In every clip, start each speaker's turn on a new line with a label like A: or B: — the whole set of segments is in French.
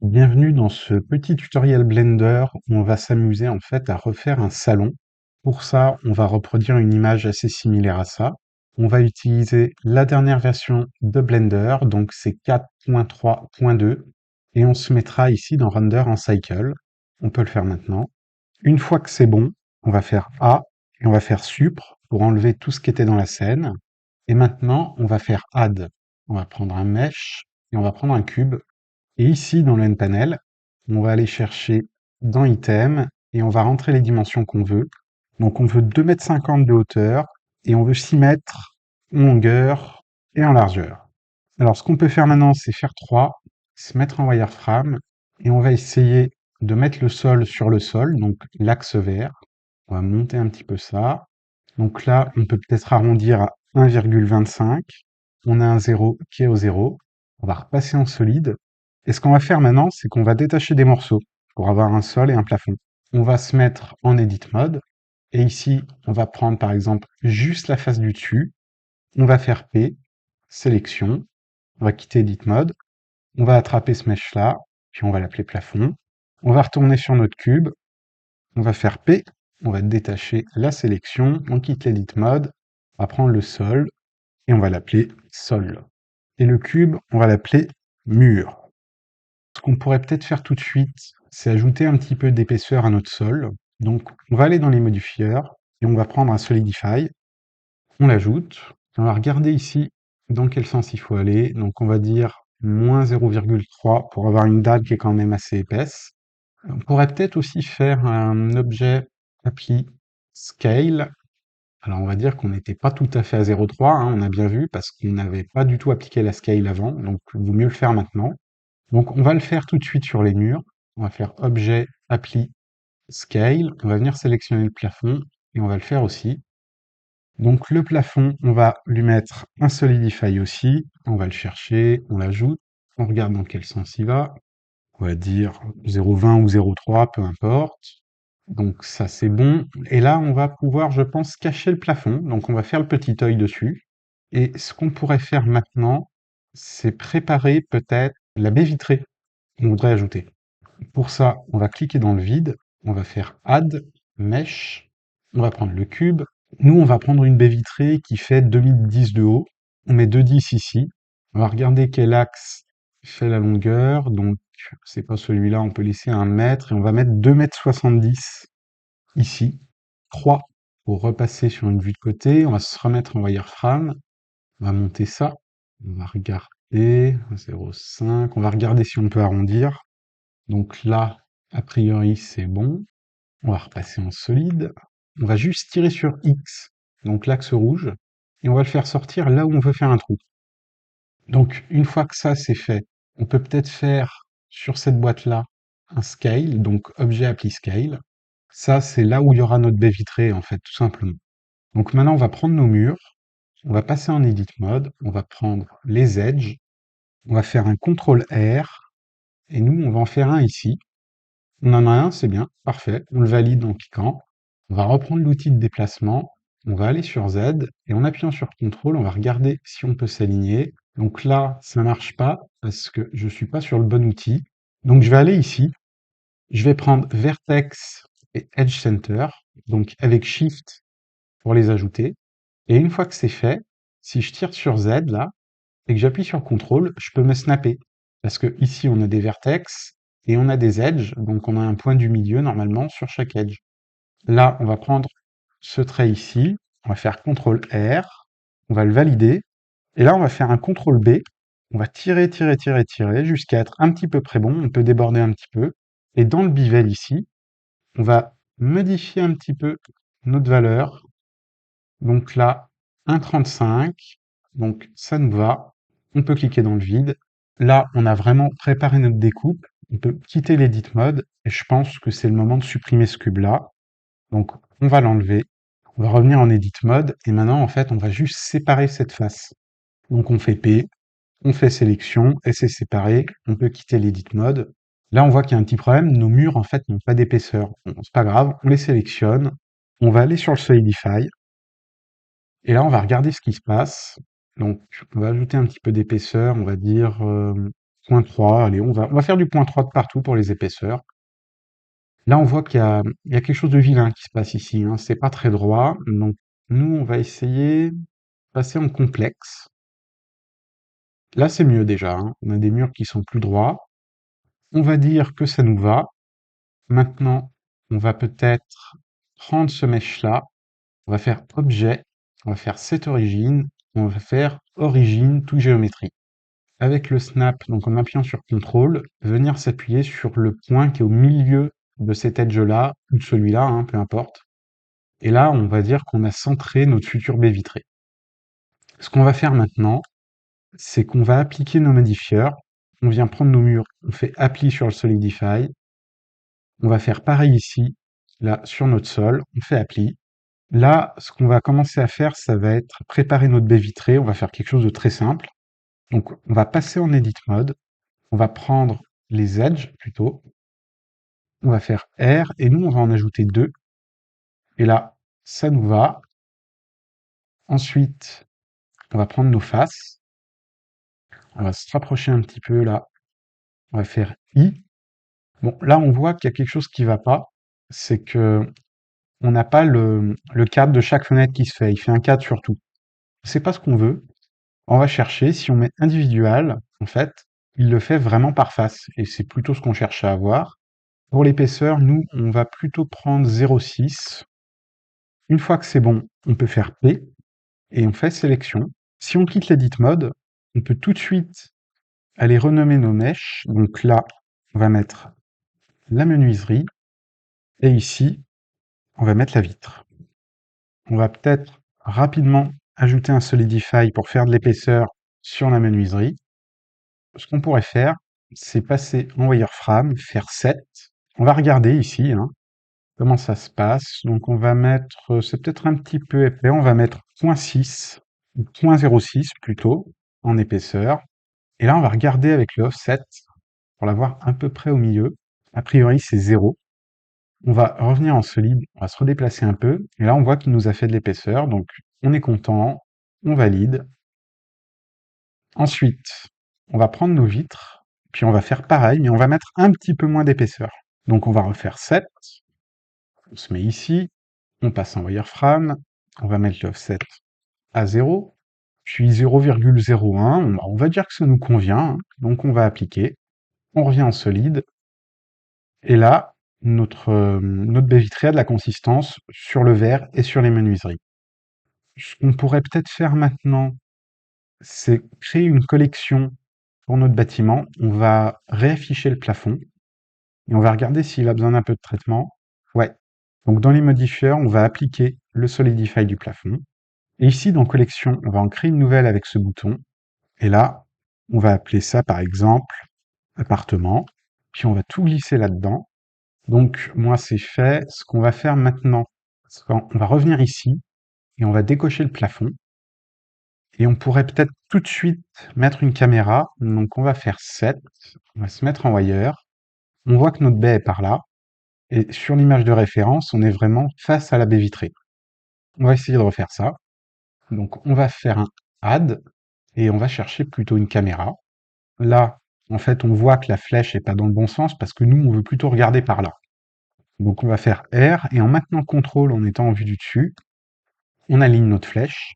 A: Bienvenue dans ce petit tutoriel Blender où on va s'amuser en fait à refaire un salon. Pour ça, on va reproduire une image assez similaire à ça. On va utiliser la dernière version de Blender, donc c'est 4.3.2, et on se mettra ici dans Render en Cycle. On peut le faire maintenant. Une fois que c'est bon, on va faire A et on va faire Supr pour enlever tout ce qui était dans la scène. Et maintenant, on va faire Add. On va prendre un Mesh et on va prendre un cube et ici, dans le N-Panel, on va aller chercher dans Item et on va rentrer les dimensions qu'on veut. Donc on veut 2,50 m de hauteur et on veut 6 mètres en longueur et en largeur. Alors ce qu'on peut faire maintenant, c'est faire 3, se mettre en wireframe et on va essayer de mettre le sol sur le sol, donc l'axe vert. On va monter un petit peu ça. Donc là, on peut peut-être arrondir à 1,25. On a un 0 qui est au 0. On va repasser en solide. Et ce qu'on va faire maintenant, c'est qu'on va détacher des morceaux pour avoir un sol et un plafond. On va se mettre en Edit Mode. Et ici, on va prendre par exemple juste la face du dessus. On va faire P, sélection. On va quitter Edit Mode. On va attraper ce mesh-là, puis on va l'appeler plafond. On va retourner sur notre cube. On va faire P, on va détacher la sélection, on quitte l'Edit Mode, on va prendre le sol, et on va l'appeler sol. Et le cube, on va l'appeler mur. Ce qu'on pourrait peut-être faire tout de suite, c'est ajouter un petit peu d'épaisseur à notre sol. Donc, on va aller dans les modifieurs, et on va prendre un Solidify, on l'ajoute, on va regarder ici dans quel sens il faut aller. Donc, on va dire moins 0,3 pour avoir une dalle qui est quand même assez épaisse. On pourrait peut-être aussi faire un objet appli scale. Alors on va dire qu'on n'était pas tout à fait à 0,3, hein, on a bien vu, parce qu'on n'avait pas du tout appliqué la scale avant, donc il vaut mieux le faire maintenant. Donc on va le faire tout de suite sur les murs. On va faire objet appli scale, on va venir sélectionner le plafond, et on va le faire aussi. Donc le plafond, on va lui mettre un solidify aussi, on va le chercher, on l'ajoute, on regarde dans quel sens il va. On va dire 0,20 ou 0,3, peu importe. Donc ça c'est bon. Et là on va pouvoir, je pense, cacher le plafond. Donc on va faire le petit œil dessus. Et ce qu'on pourrait faire maintenant, c'est préparer peut-être la baie vitrée qu'on voudrait ajouter. Pour ça, on va cliquer dans le vide, on va faire Add, Mesh, on va prendre le cube. Nous, on va prendre une baie vitrée qui fait 2010 de haut. On met 2,10 ici. On va regarder quel axe fait la longueur. Donc, c'est pas celui-là, on peut laisser 1 mètre. Et on va mettre 2,70 m ici. 3 pour repasser sur une vue de côté. On va se remettre en wireframe. On va monter ça. On va regarder 0,5. On va regarder si on peut arrondir. Donc là, a priori, c'est bon. On va repasser en solide. On va juste tirer sur X, donc l'axe rouge, et on va le faire sortir là où on veut faire un trou. Donc, une fois que ça c'est fait, on peut peut-être faire sur cette boîte-là un scale, donc objet appli scale. Ça, c'est là où il y aura notre baie vitrée, en fait, tout simplement. Donc maintenant, on va prendre nos murs, on va passer en Edit Mode, on va prendre les edges, on va faire un CTRL R, et nous, on va en faire un ici. On en a un, c'est bien, parfait. On le valide en cliquant. On va reprendre l'outil de déplacement. On va aller sur Z et en appuyant sur CTRL, on va regarder si on peut s'aligner. Donc là, ça ne marche pas parce que je ne suis pas sur le bon outil. Donc je vais aller ici. Je vais prendre Vertex et Edge Center, donc avec Shift pour les ajouter. Et une fois que c'est fait, si je tire sur Z là et que j'appuie sur CTRL, je peux me snapper. Parce que ici, on a des vertex et on a des edges, donc on a un point du milieu normalement sur chaque edge. Là, on va prendre ce trait ici, on va faire CTRL R, on va le valider, et là, on va faire un CTRL B, on va tirer, tirer, tirer, tirer, jusqu'à être un petit peu près bon, on peut déborder un petit peu, et dans le bevel ici, on va modifier un petit peu notre valeur, donc là, 1,35, donc ça nous va. On peut cliquer dans le vide. Là, on a vraiment préparé notre découpe. On peut quitter l'Edit Mode et je pense que c'est le moment de supprimer ce cube-là. Donc, on va l'enlever. On va revenir en Edit Mode et maintenant, en fait, on va juste séparer cette face. Donc, on fait P, on fait sélection et c'est séparé. On peut quitter l'Edit Mode. Là, on voit qu'il y a un petit problème. Nos murs, en fait, n'ont pas d'épaisseur. Bon, c'est pas grave. On les sélectionne. On va aller sur le Solidify. Et là, on va regarder ce qui se passe. Donc, on va ajouter un petit peu d'épaisseur, on va dire 0,3, allez, on va faire du 0,3 de partout pour les épaisseurs. Là, on voit qu'il y a quelque chose de vilain qui se passe ici, hein. C'est pas très droit, donc nous, on va essayer de passer en complexe. Là, c'est mieux déjà, hein. On a des murs qui sont plus droits. On va dire que ça nous va. Maintenant, on va peut-être prendre ce mesh-là, on va faire objet, on va faire cette origine, on va faire origine to géométrie. Avec le snap, donc en appuyant sur CTRL, venir s'appuyer sur le point qui est au milieu de cet edge-là, ou de celui-là, hein, peu importe. Et là, on va dire qu'on a centré notre future baie vitrée. Ce qu'on va faire maintenant, c'est qu'on va appliquer nos modifieurs. On vient prendre nos murs, on fait appli sur le Solidify. On va faire pareil ici, là, sur notre sol, on fait appli. Là, ce qu'on va commencer à faire, ça va être préparer notre baie vitrée. On va faire quelque chose de très simple. Donc, on va passer en Edit Mode. On va prendre les edges, plutôt. On va faire R, et nous, on va en ajouter 2. Et là, ça nous va. Ensuite, on va prendre nos faces. On va se rapprocher un petit peu, là. On va faire I. Bon, là, on voit qu'il y a quelque chose qui va pas. C'est que on n'a pas le cadre de chaque fenêtre qui se fait. Il fait un cadre sur tout. C'est pas ce qu'on veut. On va chercher, si on met individual, en fait, il le fait vraiment par face. Et c'est plutôt ce qu'on cherche à avoir. Pour l'épaisseur, nous, on va plutôt prendre 0,6. Une fois que c'est bon, on peut faire P et on fait sélection. Si on quitte l'edit mode, on peut tout de suite aller renommer nos mèches. Donc là, on va mettre la menuiserie et ici, on va mettre la vitre. On va peut-être rapidement ajouter un Solidify pour faire de l'épaisseur sur la menuiserie. Ce qu'on pourrait faire, c'est passer en wireframe, faire 7. On va regarder ici, hein, comment ça se passe. Donc on va mettre, c'est peut-être un petit peu épais, on va mettre 0,6 ou 0,06 plutôt en épaisseur. Et là, on va regarder avec le offset pour l'avoir à peu près au milieu. A priori, c'est 0. On va revenir en solide, on va se redéplacer un peu. Et là, on voit qu'il nous a fait de l'épaisseur. Donc, on est content, on valide. Ensuite, on va prendre nos vitres, puis on va faire pareil, mais on va mettre un petit peu moins d'épaisseur. Donc, on va refaire 7. On se met ici, on passe en wireframe, on va mettre l'offset à 0, puis 0,01, on va dire que ça nous convient, hein. Donc on va appliquer, on revient en solide, et là, notre baie vitrée a de la consistance sur le verre et sur les menuiseries. Ce qu'on pourrait peut-être faire maintenant, c'est créer une collection pour notre bâtiment. On va réafficher le plafond, et on va regarder s'il a besoin d'un peu de traitement. Ouais. Donc dans les modifieurs, on va appliquer le Solidify du plafond. Et ici, dans collection, on va en créer une nouvelle avec ce bouton. Et là, on va appeler ça, par exemple, appartement. Puis on va tout glisser là-dedans. Donc, moi, c'est fait. Ce qu'on va faire maintenant, c'est qu'on va revenir ici et on va décocher le plafond. Et on pourrait peut-être tout de suite mettre une caméra. Donc, on va faire 7. On va se mettre en wire. On voit que notre baie est par là. Et sur l'image de référence, on est vraiment face à la baie vitrée. On va essayer de refaire ça. Donc, on va faire un add et on va chercher plutôt une caméra. Là, en fait, on voit que la flèche est pas dans le bon sens parce que nous, on veut plutôt regarder par là. Donc, on va faire R et en maintenant CTRL en étant en vue du dessus, on aligne notre flèche.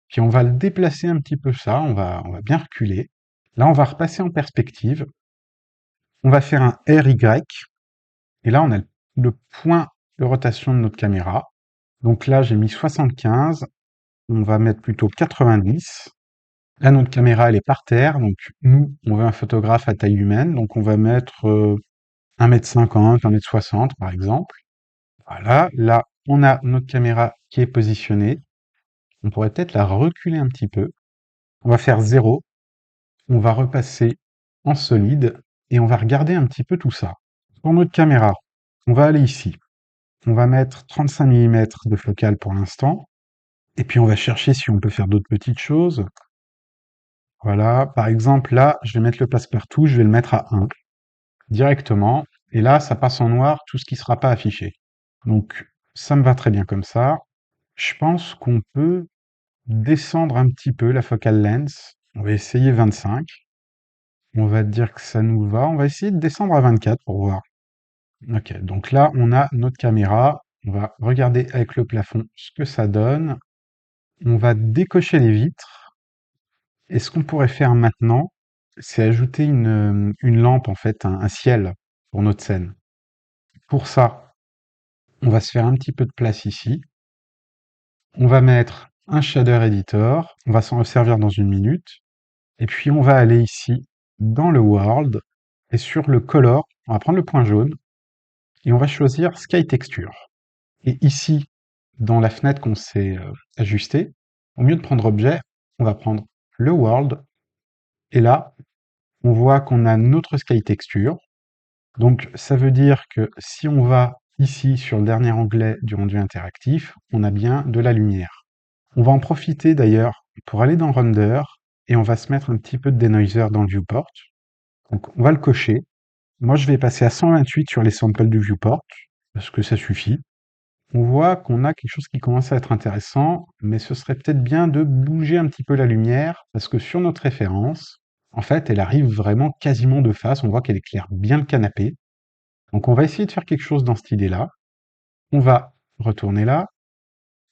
A: Puis on va le déplacer un petit peu ça, on va bien reculer. Là, on va repasser en perspective. On va faire un RY. Et là, on a le point de rotation de notre caméra. Donc là, j'ai mis 75. On va mettre plutôt 90. Là, notre caméra, elle est par terre. Donc, nous, on veut un photographe à taille humaine. Donc, on va mettre 1,50 m, 1,60 m, par exemple. Voilà. Là, on a notre caméra qui est positionnée. On pourrait peut-être la reculer un petit peu. On va faire 0. On va repasser en solide et on va regarder un petit peu tout ça. Pour notre caméra, on va aller ici. On va mettre 35 mm de focale pour l'instant. Et puis, on va chercher si on peut faire d'autres petites choses. Voilà. Par exemple, là, je vais mettre le passe-partout. Je vais le mettre à 1 directement. Et là, ça passe en noir tout ce qui ne sera pas affiché. Donc, ça me va très bien comme ça. Je pense qu'on peut descendre un petit peu la focal length. On va essayer 25. On va dire que ça nous va. On va essayer de descendre à 24 pour voir. Ok, donc là, on a notre caméra. On va regarder avec le plafond ce que ça donne. On va décocher les vitres. Et ce qu'on pourrait faire maintenant, c'est ajouter une lampe, en fait, un ciel pour notre scène. Pour ça, on va se faire un petit peu de place ici. On va mettre un shader editor. On va s'en servir dans une minute. Et puis, on va aller ici dans le world. Et sur le color, on va prendre le point jaune. Et on va choisir Sky Texture. Et ici, dans la fenêtre qu'on s'est ajustée, au lieu de prendre objet, on va prendre le world. Et là, on voit qu'on a notre Sky Texture. Donc, ça veut dire que si on va ici sur le dernier onglet du rendu interactif, on a bien de la lumière. On va en profiter d'ailleurs pour aller dans Render et on va se mettre un petit peu de denoiser dans le viewport. Donc, on va le cocher. Moi, je vais passer à 128 sur les samples du viewport parce que ça suffit. On voit qu'on a quelque chose qui commence à être intéressant, mais ce serait peut-être bien de bouger un petit peu la lumière, parce que sur notre référence, en fait, elle arrive vraiment quasiment de face, on voit qu'elle éclaire bien le canapé. Donc on va essayer de faire quelque chose dans cette idée-là. On va retourner là,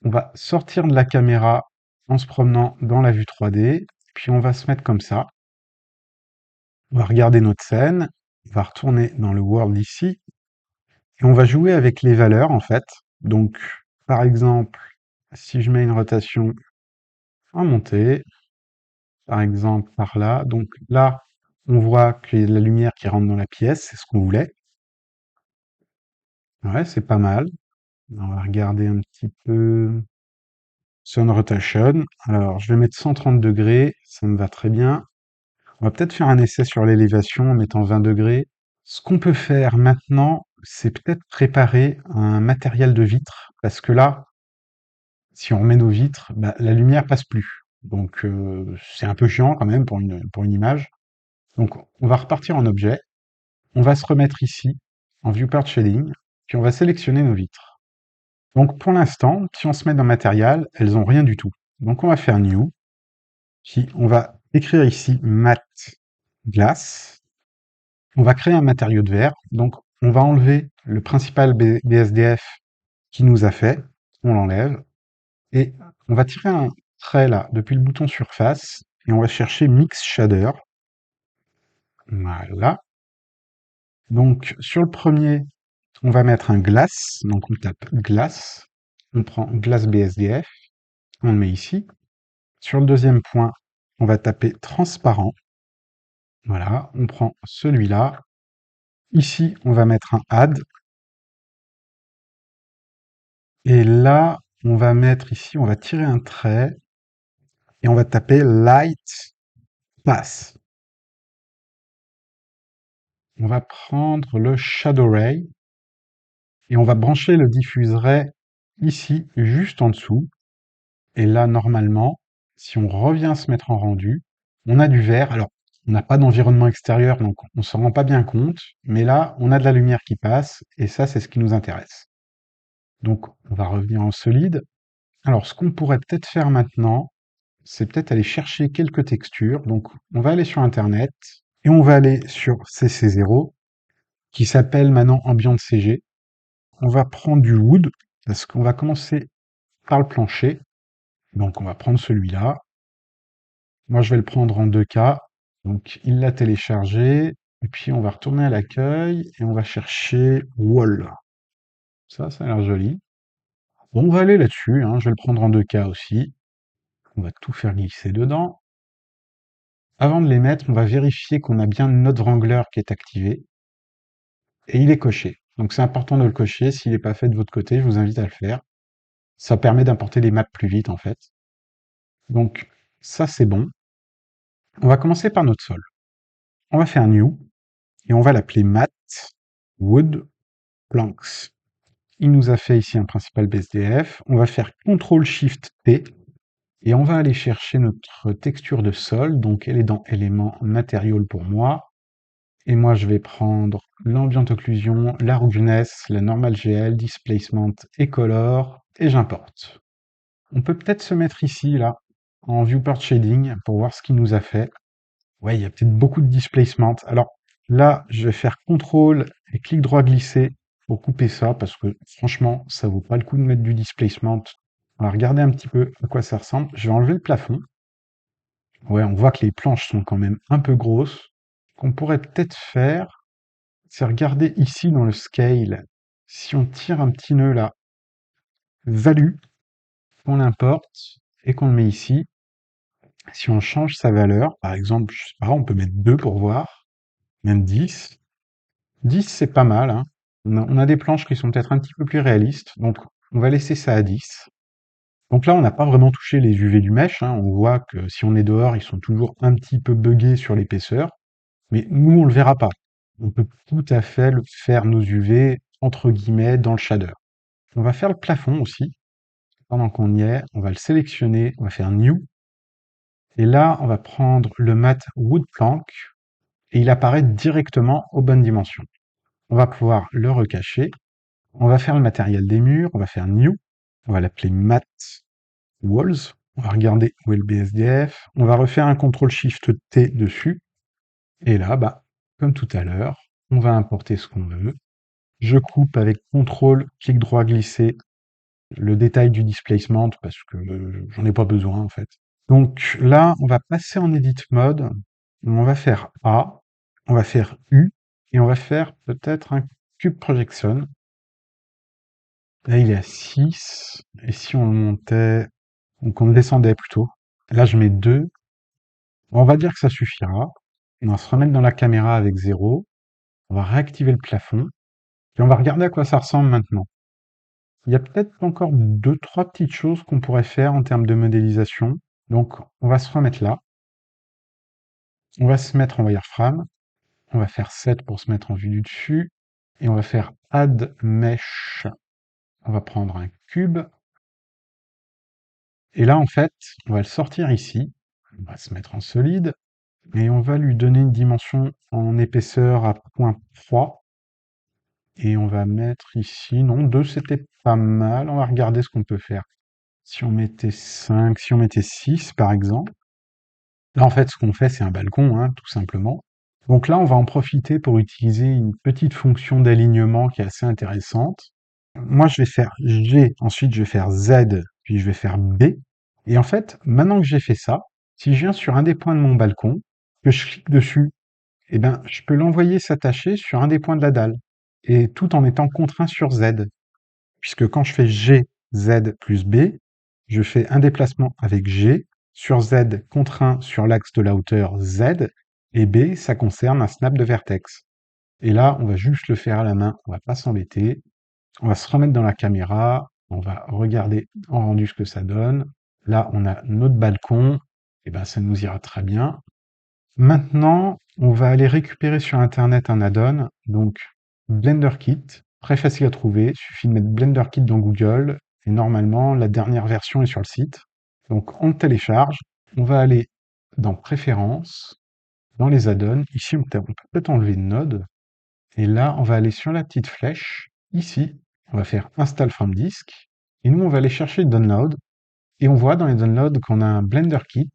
A: on va sortir de la caméra en se promenant dans la vue 3D, puis on va se mettre comme ça. On va regarder notre scène, on va retourner dans le world ici, et on va jouer avec les valeurs en fait. Donc, par exemple, si je mets une rotation en montée, par exemple par là. Donc là, on voit qu'il y a de la lumière qui rentre dans la pièce, c'est ce qu'on voulait. Ouais, c'est pas mal. On va regarder un petit peu Sun Rotation. Alors, je vais mettre 130 degrés, ça me va très bien. On va peut-être faire un essai sur l'élévation en mettant 20 degrés. Ce qu'on peut faire maintenant, c'est peut-être préparer un matériel de vitre, parce que là, si on remet nos vitres, bah, la lumière passe plus. Donc, c'est un peu chiant quand même pour une image. Donc, on va repartir en objet. On va se remettre ici en Viewport Shading, puis on va sélectionner nos vitres. Donc pour l'instant, si on se met dans Matériel, elles n'ont rien du tout. Donc on va faire New, puis on va écrire ici Mat Glass. On va créer un matériau de verre. Donc on va enlever le principal BSDF qui nous a fait. On l'enlève. Et on va tirer un trait là depuis le bouton surface et on va chercher Mix Shader. Voilà. Donc sur le premier, on va mettre un glace, donc on tape glace, on prend glace BSDF, on le met ici. Sur le deuxième point, on va taper transparent. Voilà, on prend celui-là. Ici, on va mettre un add. Et là, on va mettre ici, on va tirer un trait et on va taper light pass. On va prendre le shadow ray et on va brancher le diffuse ray ici, juste en dessous. Et là, normalement, si on revient se mettre en rendu, on a du vert. Alors, on n'a pas d'environnement extérieur, donc on ne s'en rend pas bien compte. Mais là, on a de la lumière qui passe, et ça, c'est ce qui nous intéresse. Donc, on va revenir en solide. Alors, ce qu'on pourrait peut-être faire maintenant, c'est peut-être aller chercher quelques textures. Donc, on va aller sur Internet, et on va aller sur CC0, qui s'appelle maintenant Ambient CG. On va prendre du wood, parce qu'on va commencer par le plancher. Donc, on va prendre celui-là. Moi, je vais le prendre en 2K. Donc, il l'a téléchargé. Et puis, on va retourner à l'accueil et on va chercher Wall. Ça a l'air joli. Bon, on va aller là-dessus, hein. Je vais le prendre en 2K aussi. On va tout faire glisser dedans. Avant de les mettre, on va vérifier qu'on a bien notre Wrangler qui est activé. Et il est coché. Donc, c'est important de le cocher. S'il n'est pas fait de votre côté, je vous invite à le faire. Ça permet d'importer les maps plus vite, en fait. Donc, ça, c'est bon. On va commencer par notre sol. On va faire New. Et on va l'appeler Mat Wood Planks. Il nous a fait ici un principal BSDF. On va faire CTRL-SHIFT-T et on va aller chercher notre texture de sol. Donc elle est dans éléments matériaux pour moi. Et moi je vais prendre l'ambient occlusion, la roughness, la normal GL, displacement et color et j'importe. On peut peut-être se mettre ici là en viewport shading pour voir ce qu'il nous a fait. Ouais, il y a peut-être beaucoup de displacement. Alors là, je vais faire CTRL et clic droit glissé pour couper ça parce que franchement, ça vaut pas le coup de mettre du displacement. On va regarder un petit peu à quoi ça ressemble. Je vais enlever le plafond. Ouais, on voit que les planches sont quand même un peu grosses. Ce qu'on pourrait peut-être faire, c'est regarder ici dans le scale. Si on tire un petit nœud là, value, qu'on l'importe et qu'on le met ici, si on change sa valeur, par exemple, je sais pas, on peut mettre 2 pour voir, même 10. 10, c'est pas mal, hein. On a des planches qui sont peut-être un petit peu plus réalistes, donc on va laisser ça à 10. Donc là, on n'a pas vraiment touché les UV du mesh, hein. On voit que si on est dehors, ils sont toujours un petit peu buggés sur l'épaisseur, mais nous, on le verra pas. On peut tout à fait faire nos UV, entre guillemets, dans le shader. On va faire le plafond aussi. Pendant qu'on y est, on va le sélectionner, on va faire New, et là, on va prendre le mat Wood Plank, et il apparaît directement aux bonnes dimensions. On va pouvoir le recacher. On va faire le matériel des murs, on va faire New, on va l'appeler Mat Walls, on va regarder où est le BSDF, on va refaire un CTRL-SHIFT-T dessus, et là, bah, comme tout à l'heure, on va importer ce qu'on veut. Je coupe avec CTRL, clic droit glissé, le détail du displacement, parce que j'en ai pas besoin en fait. Donc là, on va passer en Edit Mode, on va faire A, on va faire U, et on va faire peut-être un Cube Projection. Là, il est à 6. Et si on le montait, donc on le descendait plutôt. Là, je mets 2. On va dire que ça suffira. On va se remettre dans la caméra avec 0. On va réactiver le plafond. Et on va regarder à quoi ça ressemble maintenant. Il y a peut-être encore deux, trois petites choses qu'on pourrait faire en termes de modélisation. Donc, on va se remettre là. On va se mettre en wireframe. On va faire 7 pour se mettre en vue du dessus. Et on va faire Add Mesh. On va prendre un cube. Et là, en fait, on va le sortir ici. On va se mettre en solide. Et on va lui donner une dimension en épaisseur à 0.3. Et on va mettre ici, non, 2 c'était pas mal. On va regarder ce qu'on peut faire. Si on mettait 5, si on mettait 6 par exemple. Là, en fait, ce qu'on fait, c'est un balcon, hein, tout simplement. Donc là, on va en profiter pour utiliser une petite fonction d'alignement qui est assez intéressante. Moi, je vais faire G, ensuite je vais faire Z, puis je vais faire B. Et en fait, maintenant que j'ai fait ça, si je viens sur un des points de mon balcon, que je clique dessus, eh ben, je peux l'envoyer s'attacher sur un des points de la dalle, et tout en étant contraint sur Z. Puisque quand je fais G, Z plus B, je fais un déplacement avec G, sur Z contraint sur l'axe de la hauteur Z, et B, ça concerne un snap de vertex. Et là, on va juste le faire à la main, on va pas s'embêter. On va se remettre dans la caméra, on va regarder en rendu ce que ça donne. Là, on a notre balcon, et ben ça nous ira très bien. Maintenant, on va aller récupérer sur internet un add-on, donc Blender Kit, très facile à trouver, il suffit de mettre Blender Kit dans Google, et normalement la dernière version est sur le site. Donc on le télécharge, on va aller dans Préférences, dans les add-ons, ici on peut peut-être enlever Node, et là on va aller sur la petite flèche, ici, on va faire Install from Disk, et nous on va aller chercher le download, et on voit dans les downloads qu'on a un Blender Kit,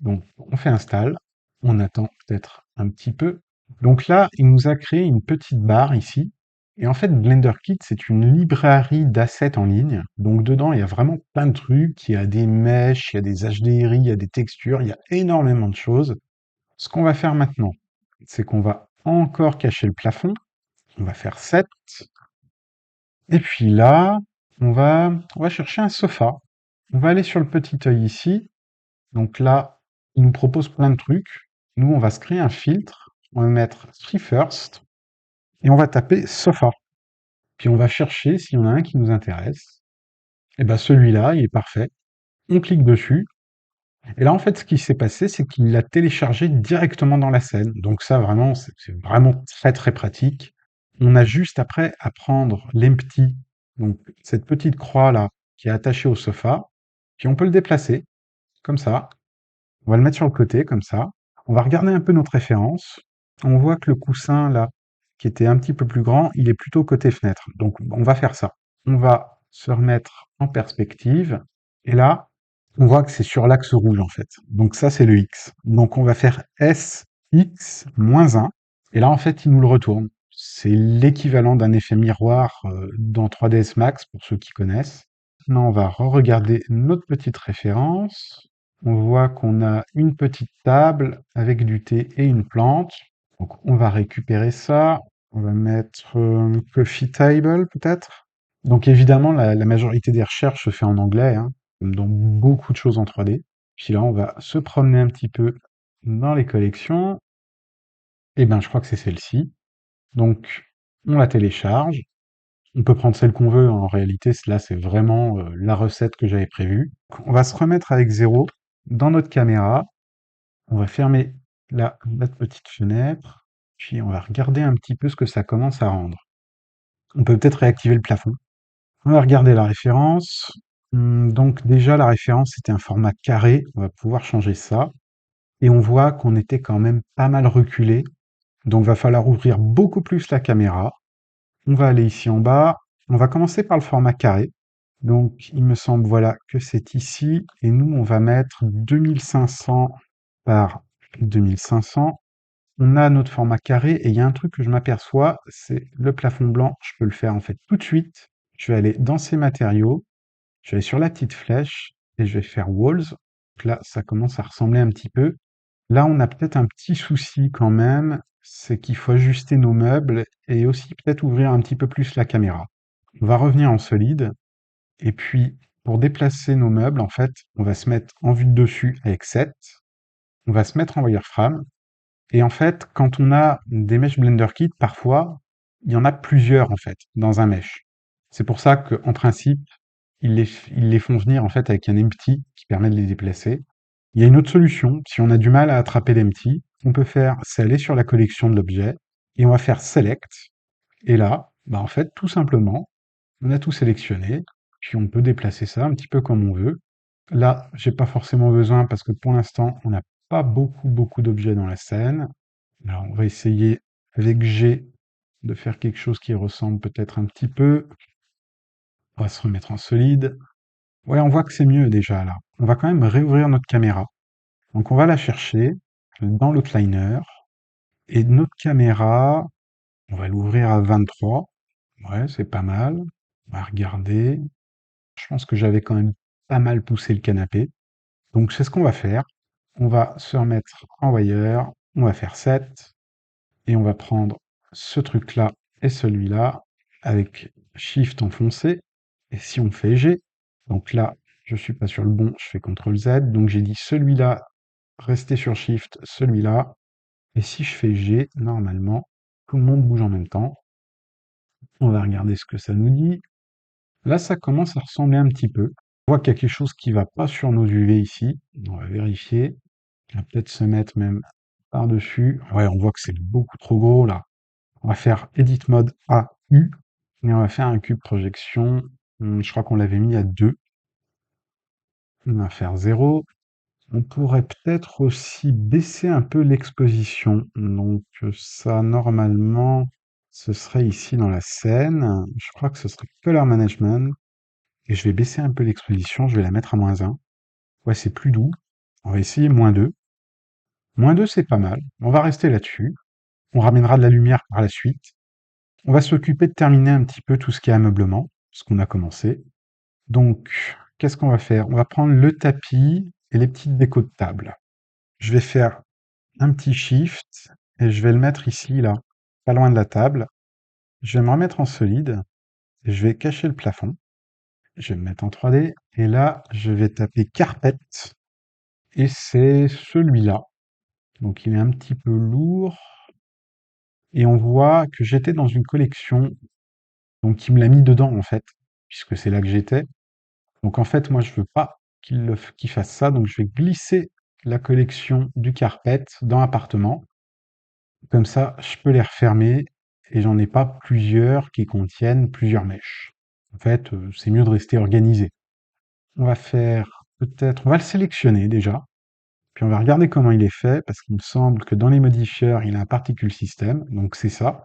A: donc on fait Install, on attend peut-être un petit peu. Donc là, il nous a créé une petite barre ici, et en fait Blender Kit, c'est une librairie d'assets en ligne, donc dedans il y a vraiment plein de trucs, il y a des meshes, il y a des HDRI, il y a des textures, il y a énormément de choses. Ce qu'on va faire maintenant, c'est qu'on va encore cacher le plafond, on va faire 7, et puis là, on va chercher un sofa. On va aller sur le petit œil ici. Donc là, il nous propose plein de trucs. Nous, on va se créer un filtre. On va mettre Three First et on va taper sofa. Puis on va chercher s'il y en a un qui nous intéresse. Et ben celui-là, il est parfait. On clique dessus. Et là, en fait, ce qui s'est passé, c'est qu'il l'a téléchargé directement dans la scène. Donc ça, vraiment, c'est vraiment très très pratique. On a juste après à prendre l'empty, donc cette petite croix là qui est attachée au sofa, puis on peut le déplacer comme ça. On va le mettre sur le côté comme ça. On va regarder un peu notre référence. On voit que le coussin là, qui était un petit peu plus grand, il est plutôt côté fenêtre. Donc on va faire ça. On va se remettre en perspective. Et là, on voit que c'est sur l'axe rouge en fait. Donc ça, c'est le X. Donc on va faire SX moins 1. Et là, en fait, il nous le retourne. C'est l'équivalent d'un effet miroir dans 3ds Max, pour ceux qui connaissent. Maintenant, on va re-regarder notre petite référence. On voit qu'on a une petite table avec du thé et une plante. Donc on va récupérer ça. On va mettre Coffee Table peut-être. Donc évidemment, la majorité des recherches se fait en anglais, hein, comme dans beaucoup de choses en 3D. Puis là, on va se promener un petit peu dans les collections. Et ben, je crois que c'est celle-ci. Donc, on la télécharge. On peut prendre celle qu'on veut, hein. En réalité, là, c'est vraiment la recette que j'avais prévue. On va se remettre avec 0 dans notre caméra. On va fermer la petite fenêtre. Puis on va regarder un petit peu ce que ça commence à rendre. On peut peut-être réactiver le plafond. On va regarder la référence. Donc déjà, la référence, c'était un format carré. On va pouvoir changer ça. Et on voit qu'on était quand même pas mal reculé. Donc, va falloir ouvrir beaucoup plus la caméra. On va aller ici en bas. On va commencer par le format carré. Donc, il me semble, voilà, que c'est ici. Et nous, on va mettre 2500 par 2500. On a notre format carré et il y a un truc que je m'aperçois, c'est le plafond blanc. Je peux le faire en fait tout de suite. Je vais aller dans ces matériaux. Je vais aller sur la petite flèche et je vais faire Walls. Donc là, ça commence à ressembler un petit peu. Là, on a peut-être un petit souci quand même, c'est qu'il faut ajuster nos meubles et aussi peut-être ouvrir un petit peu plus la caméra. On va revenir en solide et puis pour déplacer nos meubles, en fait, on va se mettre en vue de dessus avec 7. On va se mettre en wireframe et en fait, quand on a des Mesh Blender Kit, parfois, il y en a plusieurs en fait dans un mesh. C'est pour ça qu'en principe, ils les font venir en fait avec un empty qui permet de les déplacer. Il y a une autre solution, si on a du mal à attraper l'empty, on peut faire, c'est aller sur la collection de l'objet et on va faire select. Et là, bah en fait, tout simplement, on a tout sélectionné, puis on peut déplacer ça un petit peu comme on veut. Là, j'ai pas forcément besoin parce que pour l'instant, on n'a pas beaucoup d'objets dans la scène. Alors, on va essayer avec G de faire quelque chose qui ressemble peut-être un petit peu. On va se remettre en solide. Ouais, on voit que c'est mieux déjà là. On va quand même réouvrir notre caméra. Donc on va la chercher dans l'outliner. Et notre caméra, on va l'ouvrir à 23. Ouais, c'est pas mal. On va regarder. Je pense que j'avais quand même pas mal poussé le canapé. Donc c'est ce qu'on va faire. On va se remettre en wire. On va faire 7. Et on va prendre ce truc-là et celui-là avec Shift enfoncé. Et si on fait G, donc là, je suis pas sur le bon, je fais CTRL Z. Donc j'ai dit celui-là, rester sur Shift, celui-là. Et si je fais G, normalement, tout le monde bouge en même temps. On va regarder ce que ça nous dit. Là, ça commence à ressembler un petit peu. On voit qu'il y a quelque chose qui va pas sur nos UV ici. On va vérifier. On va peut-être se mettre même par-dessus. Ouais, on voit que c'est beaucoup trop gros là. On va faire Edit Mode AU. Et on va faire un cube projection. Je crois qu'on l'avait mis à 2. On va faire 0. On pourrait peut-être aussi baisser un peu l'exposition. Donc ça, normalement, ce serait ici dans la scène. Je crois que ce serait Color Management. Et je vais baisser un peu l'exposition. Je vais la mettre à -1. Ouais, c'est plus doux. On va essayer -2. -2, c'est pas mal. On va rester là-dessus. On ramènera de la lumière par la suite. On va s'occuper de terminer un petit peu tout ce qui est ameublement, ce qu'on a commencé. Donc, qu'est-ce qu'on va faire? On va prendre le tapis et les petites décos de table. Je vais faire un petit shift et je vais le mettre ici, là, pas loin de la table. Je vais me remettre en solide et je vais cacher le plafond. Je vais me mettre en 3D et là, je vais taper carpet et c'est celui-là. Donc, il est un petit peu lourd et on voit que j'étais dans une collection, donc il me l'a mis dedans en fait, puisque c'est là que j'étais. Donc en fait, moi, je veux pas qu'il fasse ça, donc je vais glisser la collection du carpet dans appartement. Comme ça, je peux les refermer et j'en ai pas plusieurs qui contiennent plusieurs mèches. En fait, c'est mieux de rester organisé. On va faire peut-être, on va le sélectionner déjà, puis on va regarder comment il est fait, parce qu'il me semble que dans les modifieurs, il a un particle system, donc c'est ça.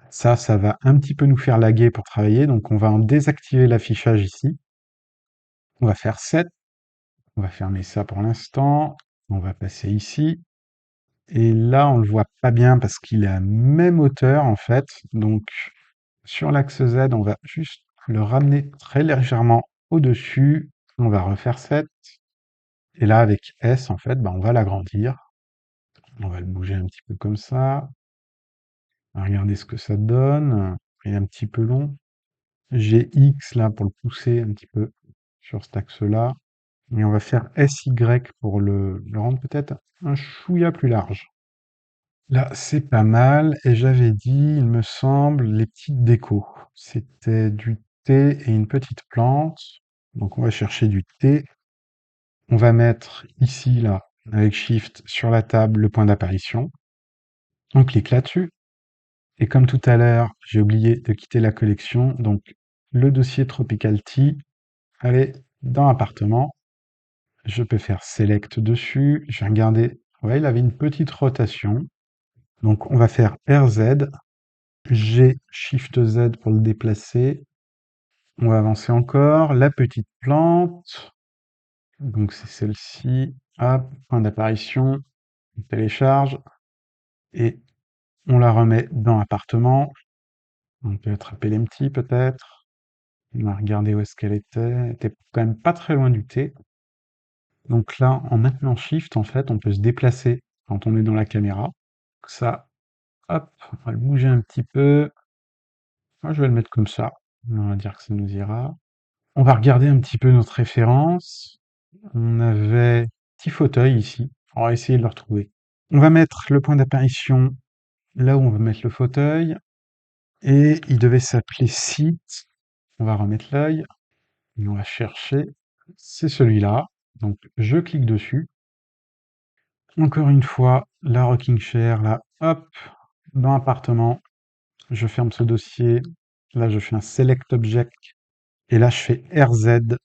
A: Ça va un petit peu nous faire laguer pour travailler, donc on va en désactiver l'affichage ici. On va faire 7. On va fermer ça pour l'instant. On va passer ici. Et là, on le voit pas bien parce qu'il est à même hauteur, en fait. Donc, sur l'axe Z, on va juste le ramener très légèrement au-dessus. On va refaire 7. Et là, avec S, en fait, bah, on va l'agrandir. On va le bouger un petit peu comme ça. On va regarder ce que ça donne. Il est un petit peu long. J'ai X là pour le pousser un petit peu sur cet axe-là. Et on va faire SY pour le rendre peut-être un chouïa plus large. Là, c'est pas mal. Et j'avais dit, il me semble, les petites décos. C'était du thé et une petite plante. Donc on va chercher du thé. On va mettre ici, là, avec Shift, sur la table, le point d'apparition. On clique là-dessus. Et comme tout à l'heure, j'ai oublié de quitter la collection. Donc le dossier Tropical Tea, allez, dans Appartement. Je peux faire Select dessus. Je vais regarder. Ouais, il avait une petite rotation. Donc on va faire RZ. G, Shift Z pour le déplacer. On va avancer encore. La petite plante. Donc c'est celle-ci. Hop, point d'apparition. On télécharge. Et on la remet dans Appartement. On peut attraper l'empty peut-être. On va regarder où est-ce qu'elle était. Elle était quand même pas très loin du T. Donc là, en maintenant Shift, en fait, on peut se déplacer quand on est dans la caméra. Ça, hop, on va le bouger un petit peu. Moi, je vais le mettre comme ça. On va dire que ça nous ira. On va regarder un petit peu notre référence. On avait petit fauteuil ici. On va essayer de le retrouver. On va mettre le point d'apparition là où on veut mettre le fauteuil. Et il devait s'appeler site. On va remettre l'œil. Et on va chercher. C'est celui-là. Donc, je clique dessus. Encore une fois, la rocking chair, là, hop, dans Appartement. Je ferme ce dossier. Là, je fais un Select Object. Et là, je fais RZ.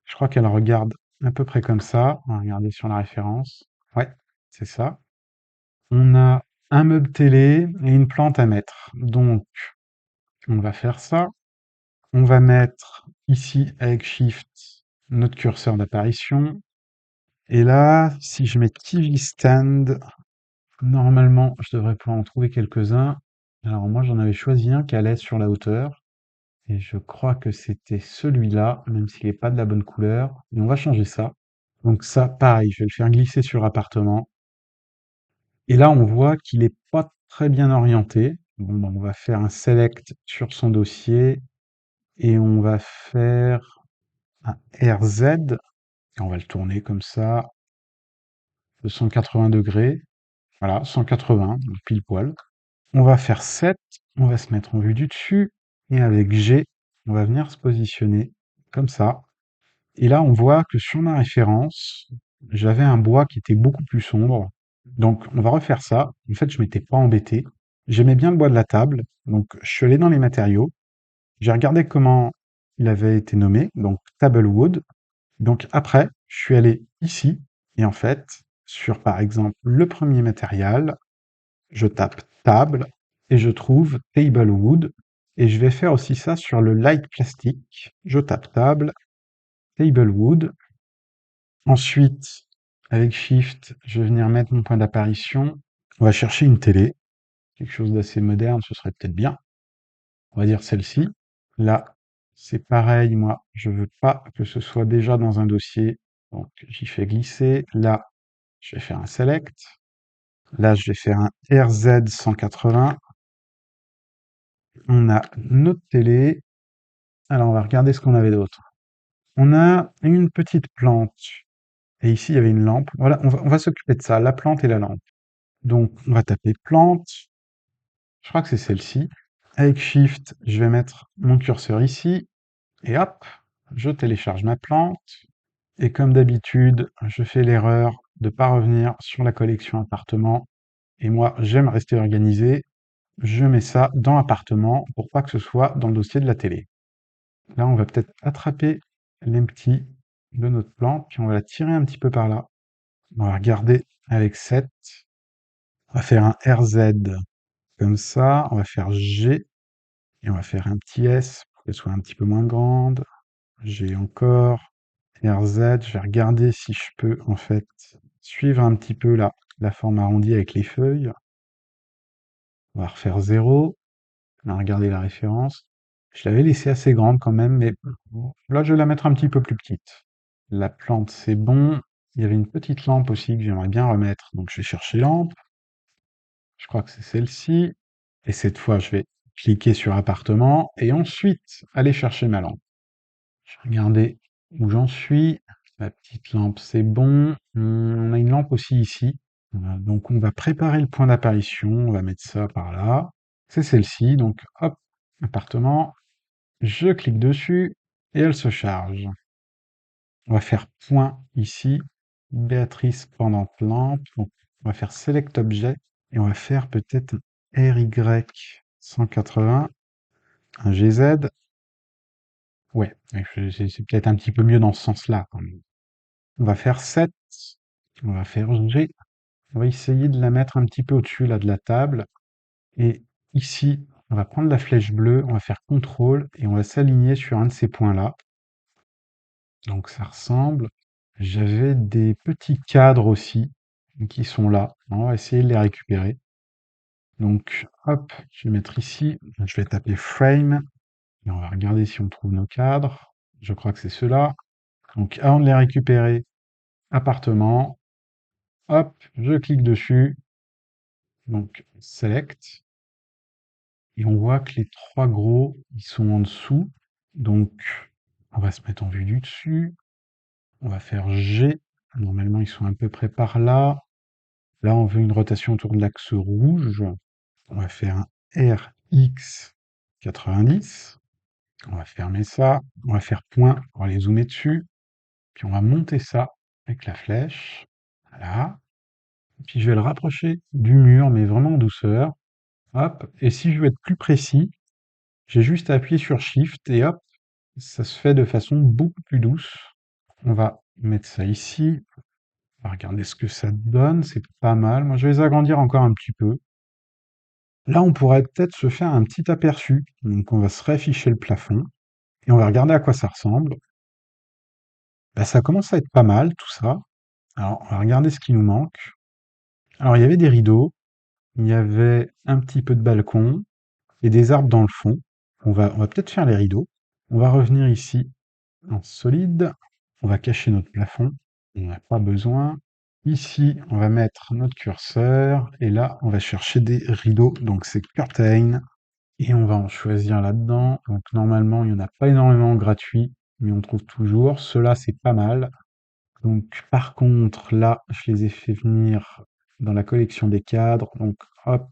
A: Je crois qu'elle regarde à peu près comme ça. On va regarder sur la référence. Ouais, c'est ça. On a un meuble télé et une plante à mettre. Donc, on va faire ça. On va mettre ici avec Shift notre curseur d'apparition. Et là, si je mets TV Stand, normalement, je devrais pouvoir en trouver quelques-uns. Alors moi, j'en avais choisi un qui allait sur la hauteur. Et je crois que c'était celui-là, même s'il n'est pas de la bonne couleur. Et on va changer ça. Donc ça, pareil, je vais le faire glisser sur Appartement. Et là, on voit qu'il est pas très bien orienté. Bon, ben, on va faire un select sur son dossier et on va faire un RZ et on va le tourner comme ça de 180 degrés. Voilà, 180, donc pile poil. On va faire 7, on va se mettre en vue du dessus et avec G, on va venir se positionner comme ça. Et là, on voit que sur ma référence, j'avais un bois qui était beaucoup plus sombre. Donc, on va refaire ça. En fait, je m'étais pas embêté. J'aimais bien le bois de la table. Donc, je suis allé dans les matériaux. J'ai regardé comment il avait été nommé. Donc, table wood. Donc, après, je suis allé ici. Et en fait, sur, par exemple, le premier matériel, je tape table et je trouve table wood. Et je vais faire aussi ça sur le light plastique. Je tape table, table wood. Ensuite, avec Shift, je vais venir mettre mon point d'apparition. On va chercher une télé. Quelque chose d'assez moderne, ce serait peut-être bien. On va dire celle-ci. Là, c'est pareil, moi, je veux pas que ce soit déjà dans un dossier. Donc, j'y fais glisser. Là, je vais faire un select. Là, je vais faire un RZ 180. On a notre télé. Alors, on va regarder ce qu'on avait d'autre. On a une petite plante. Et ici, il y avait une lampe. Voilà, on va s'occuper de ça, la plante et la lampe. Donc, on va taper plante. Je crois que c'est celle-ci. Avec Shift, je vais mettre mon curseur ici. Et hop, je télécharge ma plante. Et comme d'habitude, je fais l'erreur de ne pas revenir sur la collection appartement. Et moi, j'aime rester organisé. Je mets ça dans appartement pour pas que ce soit dans le dossier de la télé. Là, on va peut-être attraper l'empty de notre plante, puis on va la tirer un petit peu par là. On va regarder avec 7. On va faire un RZ comme ça. On va faire G. Et on va faire un petit S pour qu'elle soit un petit peu moins grande. G encore. RZ, je vais regarder si je peux en fait suivre un petit peu la forme arrondie avec les feuilles. On va refaire 0. On va regarder la référence. Je l'avais laissée assez grande quand même, mais bon, là je vais la mettre un petit peu plus petite. La plante c'est bon. Il y avait une petite lampe aussi que j'aimerais bien remettre. Donc je vais chercher lampe. Je crois que c'est celle-ci. Et cette fois je vais cliquer sur appartement et ensuite aller chercher ma lampe. Je vais regarder où j'en suis. La petite lampe, c'est bon. On a une lampe aussi ici. Voilà, donc on va préparer le point d'apparition. On va mettre ça par là. C'est celle-ci. Donc hop, appartement. Je clique dessus et elle se charge. On va faire point ici. Béatrice pendante lampe. Donc on va faire select objet et on va faire peut-être un RY 180, un GZ. Ouais, c'est peut-être un petit peu mieux dans ce sens-là quand même. On va faire 7, on va faire G, on va essayer de la mettre un petit peu au-dessus là de la table. Et ici, on va prendre la flèche bleue, on va faire CTRL et on va s'aligner sur un de ces points-là. Donc ça ressemble. J'avais des petits cadres aussi qui sont là. On va essayer de les récupérer. Donc hop, je vais mettre ici, je vais taper frame et on va regarder si on trouve nos cadres. Je crois que c'est ceux-là. Donc avant de les récupérer, appartement, hop, je clique dessus, donc select, et on voit que les trois gros, ils sont en dessous. Donc on va se mettre en vue du dessus, on va faire G, normalement ils sont à peu près par là. Là on veut une rotation autour de l'axe rouge, on va faire un RX 90, on va fermer ça, on va faire point, on va les zoomer dessus, puis on va monter ça avec la flèche, voilà. Puis je vais le rapprocher du mur, mais vraiment en douceur. Hop. Et si je veux être plus précis, j'ai juste à appuyer sur Shift et hop, ça se fait de façon beaucoup plus douce. On va mettre ça ici. On va regarder ce que ça donne. C'est pas mal. Moi, je vais les agrandir encore un petit peu. Là, on pourrait peut-être se faire un petit aperçu. Donc, on va se réafficher le plafond et on va regarder à quoi ça ressemble. Bah, ça commence à être pas mal, tout ça. Alors, on va regarder ce qui nous manque. Alors, il y avait des rideaux. Il y avait un petit peu de balcon et des arbres dans le fond. On va peut-être faire les rideaux. On va revenir ici en solide. On va cacher notre plafond. On n'a pas besoin. Ici, on va mettre notre curseur. Et là, on va chercher des rideaux. Donc, c'est curtain. Et on va en choisir là-dedans. Donc, normalement, il n'y en a pas énormément gratuits, mais on trouve toujours. Ceux-là, c'est pas mal. Donc, par contre, là, je les ai fait venir dans la collection des cadres. Donc, hop,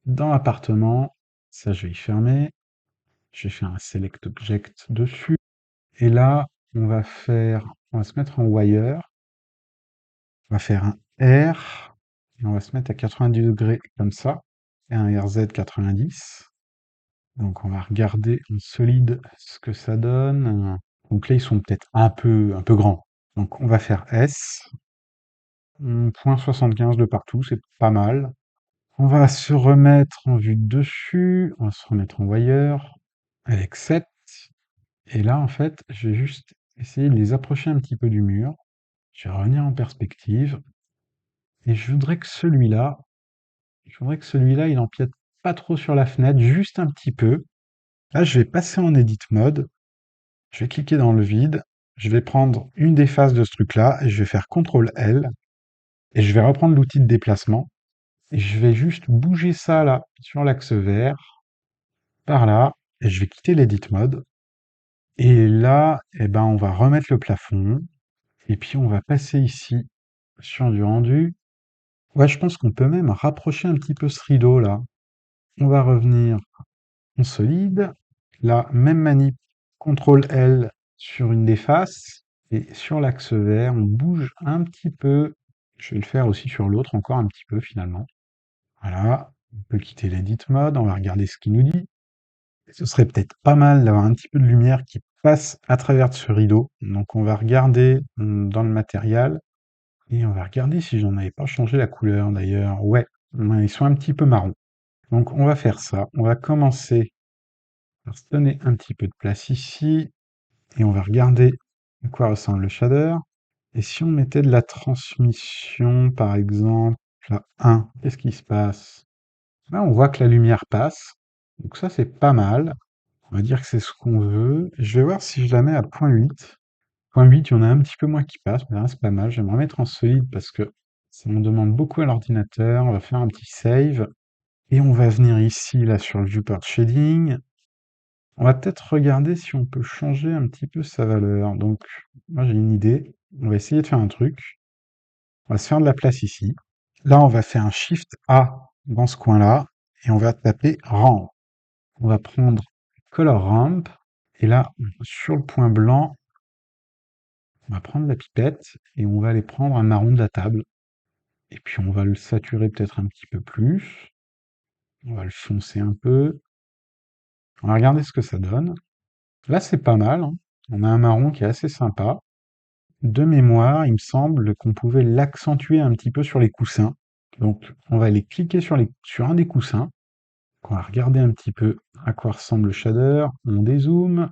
A: dans l'appartement. Ça, je vais y fermer. Je vais faire un select object dessus. Et là, on va se mettre en wire. On va faire un R. Et on va se mettre à 90 degrés comme ça. Et un RZ 90. Donc, on va regarder en solide ce que ça donne. Donc là, ils sont peut-être un peu grands. Donc, on va faire S. 0,75 de partout, c'est pas mal. On va se remettre en vue de dessus. On va se remettre en wire avec 7. Et là, en fait, je vais juste essayer de les approcher un petit peu du mur. Je vais revenir en perspective. Et je voudrais que celui-là, il empiète pas trop sur la fenêtre, juste un petit peu. Là, je vais passer en edit mode. Je vais cliquer dans le vide. Je vais prendre une des faces de ce truc-là et je vais faire CTRL L. Et je vais reprendre l'outil de déplacement. Et je vais juste bouger ça là, sur l'axe vert, par là. Et je vais quitter l'edit mode. Et là, eh ben, on va remettre le plafond. Et puis on va passer ici sur du rendu. Ouais, je pense qu'on peut même rapprocher un petit peu ce rideau là. On va revenir en solide. Là, même manip, CTRL L sur une des faces. Et sur l'axe vert, on bouge un petit peu. Je vais le faire aussi sur l'autre, encore un petit peu finalement. Voilà, on peut quitter l'edit mode, on va regarder ce qu'il nous dit. Ce serait peut-être pas mal d'avoir un petit peu de lumière qui passe à travers ce rideau. Donc on va regarder dans le matériel. Et on va regarder si j'en avais pas changé la couleur d'ailleurs. Ouais, ils sont un petit peu marrons. Donc on va faire ça. On va commencer par se donner un petit peu de place ici. Et on va regarder À quoi ressemble le shader? Et si on mettait de la transmission, par exemple, à 1, qu'est-ce qui se passe? Là, on voit que la lumière passe. Donc ça, c'est pas mal. On va dire que c'est ce qu'on veut. Je vais voir si je la mets à 0,8. 0,8, il y en a un petit peu moins qui passe, mais là, c'est pas mal. J'aimerais mettre en solide parce que ça me demande beaucoup à l'ordinateur. On va faire un petit save. Et on va venir ici, là, sur le viewport shading. On va peut-être regarder si on peut changer un petit peu sa valeur. Donc, moi, j'ai une idée. On va essayer de faire un truc. On va se faire de la place ici. Là, on va faire un Shift A dans ce coin-là et on va taper Ramp. On va prendre Color Ramp et là, sur le point blanc, on va prendre la pipette et on va aller prendre un marron de la table. Et puis, on va le saturer peut-être un petit peu plus. On va le foncer un peu. On va regarder ce que ça donne. Là, c'est pas mal, hein. On a un marron qui est assez sympa. De mémoire, il me semble qu'on pouvait l'accentuer un petit peu sur les coussins. Donc, on va aller cliquer sur un des coussins. On va regarder un petit peu à quoi ressemble le shader. On dézoome.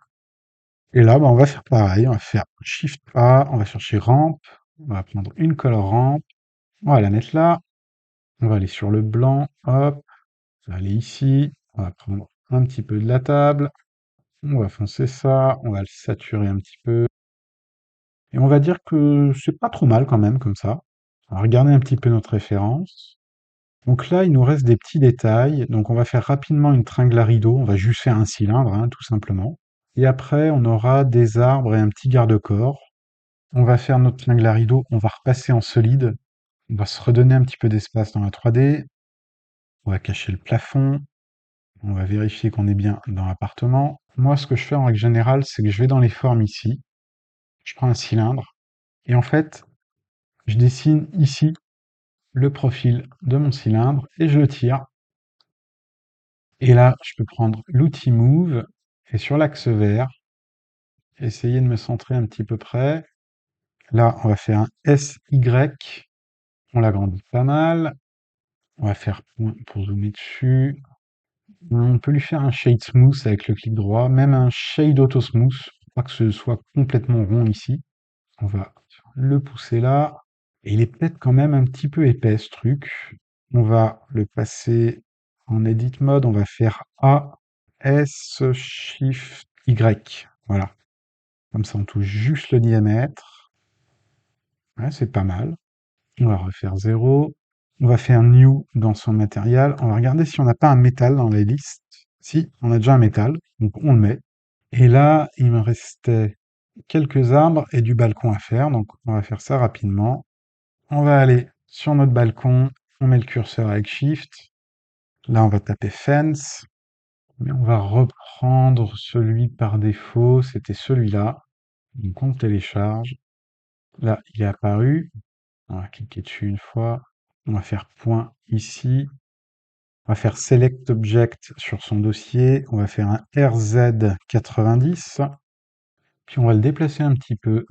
A: Et là, bah, on va faire pareil. On va faire Shift A. On va chercher Ramp. On va prendre une color ramp. On va la mettre là. On va aller sur le blanc. Hop. On va aller ici. On va prendre un petit peu de la table. On va foncer ça. On va le saturer un petit peu. Et on va dire que c'est pas trop mal quand même comme ça. On va regarder un petit peu notre référence. Donc là, il nous reste des petits détails. Donc on va faire rapidement une tringle à rideau. On va juste faire un cylindre, hein, tout simplement. Et après, on aura des arbres et un petit garde-corps. On va faire notre tringle à rideau. On va repasser en solide. On va se redonner un petit peu d'espace dans la 3D. On va cacher le plafond. On va vérifier qu'on est bien dans l'appartement. Moi, ce que je fais en règle générale, c'est que je vais dans les formes ici. Je prends un cylindre. Et en fait, je dessine ici le profil de mon cylindre et je le tire. Et là, je peux prendre l'outil Move et sur l'axe vert, essayer de me centrer un petit peu près. Là, on va faire un SY. On l'agrandit pas mal. On va faire point pour zoomer dessus. On peut lui faire un shade smooth avec le clic droit, même un shade auto smooth, pour pas que ce soit complètement rond ici. On va le pousser là. Et il est peut-être quand même un petit peu épais ce truc. On va le passer en edit mode. On va faire A, S, Shift, Y. Voilà. Comme ça, on touche juste le diamètre. Ouais, c'est pas mal. On va refaire 0. On va faire New dans son matériel. On va regarder si on n'a pas un métal dans la liste. Si, on a déjà un métal. Donc, on le met. Et là, il me restait quelques arbres et du balcon à faire. Donc, on va faire ça rapidement. On va aller sur notre balcon, on met le curseur avec Shift. Là, on va taper Fence, mais on va reprendre celui par défaut, c'était celui-là. Donc on le télécharge. Là, il est apparu. On va cliquer dessus une fois. On va faire point ici. On va faire Select Object sur son dossier. On va faire un RZ90. Puis on va le déplacer un petit peu.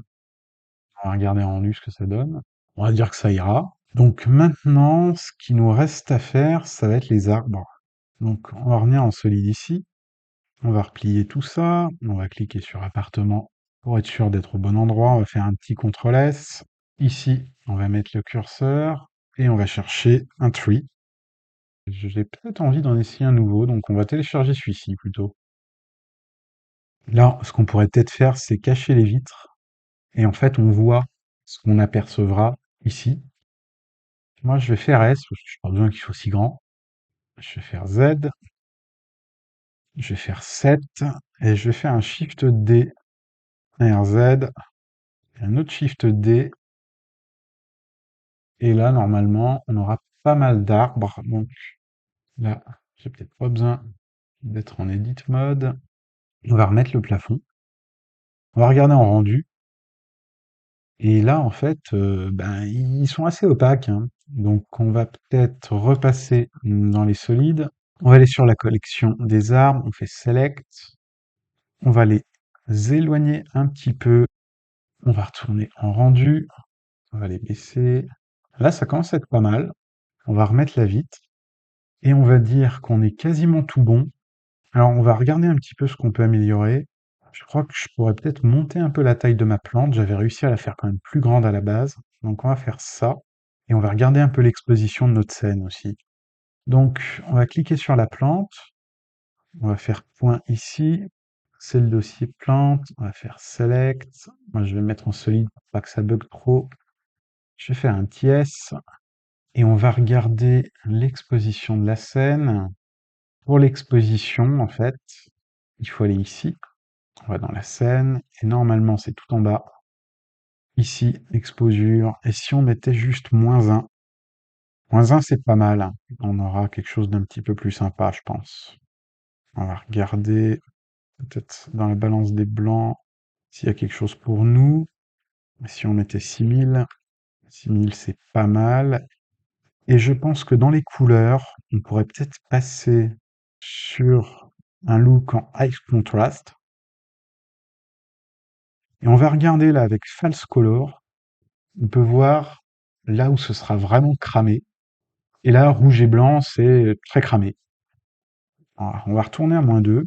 A: On va regarder en rendu ce que ça donne. On va dire que ça ira. Donc maintenant, ce qui nous reste à faire, ça va être les arbres. Donc on va revenir en solide ici. On va replier tout ça. On va cliquer sur appartement pour être sûr d'être au bon endroit. On va faire un petit CTRL S. Ici, on va mettre le curseur et on va chercher un tree. J'ai peut-être envie d'en essayer un nouveau, donc on va télécharger celui-ci plutôt. Là, ce qu'on pourrait peut-être faire, c'est cacher les vitres. Et en fait, on voit ce qu'on apercevra ici. Moi, je vais faire S, parce que je n'ai pas besoin qu'il soit si grand. Je vais faire Z, je vais faire 7, et je vais faire un Shift D, un RZ, et un autre Shift D. Et là, normalement, on aura pas mal d'arbres. Donc là, j'ai peut-être pas besoin d'être en edit mode. On va remettre le plafond. On va regarder en rendu. Et là, en fait, ben, ils sont assez opaques, hein. Donc on va peut-être repasser dans les solides. On va aller sur la collection des arbres, on fait Select. On va les éloigner un petit peu. On va retourner en rendu. On va les baisser. Là, ça commence à être pas mal. On va remettre la vitre. Et on va dire qu'on est quasiment tout bon. Alors, on va regarder un petit peu ce qu'on peut améliorer. Je crois que je pourrais peut-être monter un peu la taille de ma plante. J'avais réussi à la faire quand même plus grande à la base. Donc on va faire ça. Et on va regarder un peu l'exposition de notre scène aussi. Donc on va cliquer sur la plante. On va faire point ici. C'est le dossier plante. On va faire select. Moi je vais mettre en solide pour pas que ça bug trop. Je vais faire un petit S. Et on va regarder l'exposition de la scène. Pour l'exposition, en fait, il faut aller ici. On va dans la scène. Et normalement, c'est tout en bas. Ici, exposure. Et si on mettait juste -1, -1 c'est pas mal. On aura quelque chose d'un petit peu plus sympa, je pense. On va regarder peut-être dans la balance des blancs s'il y a quelque chose pour nous. Si on mettait 6000, 6000 c'est pas mal. Et je pense que dans les couleurs, on pourrait peut-être passer sur un look en high contrast. Et on va regarder là avec false color. On peut voir là où ce sera vraiment cramé. Et là, rouge et blanc, c'est très cramé. Alors, on va retourner à -2.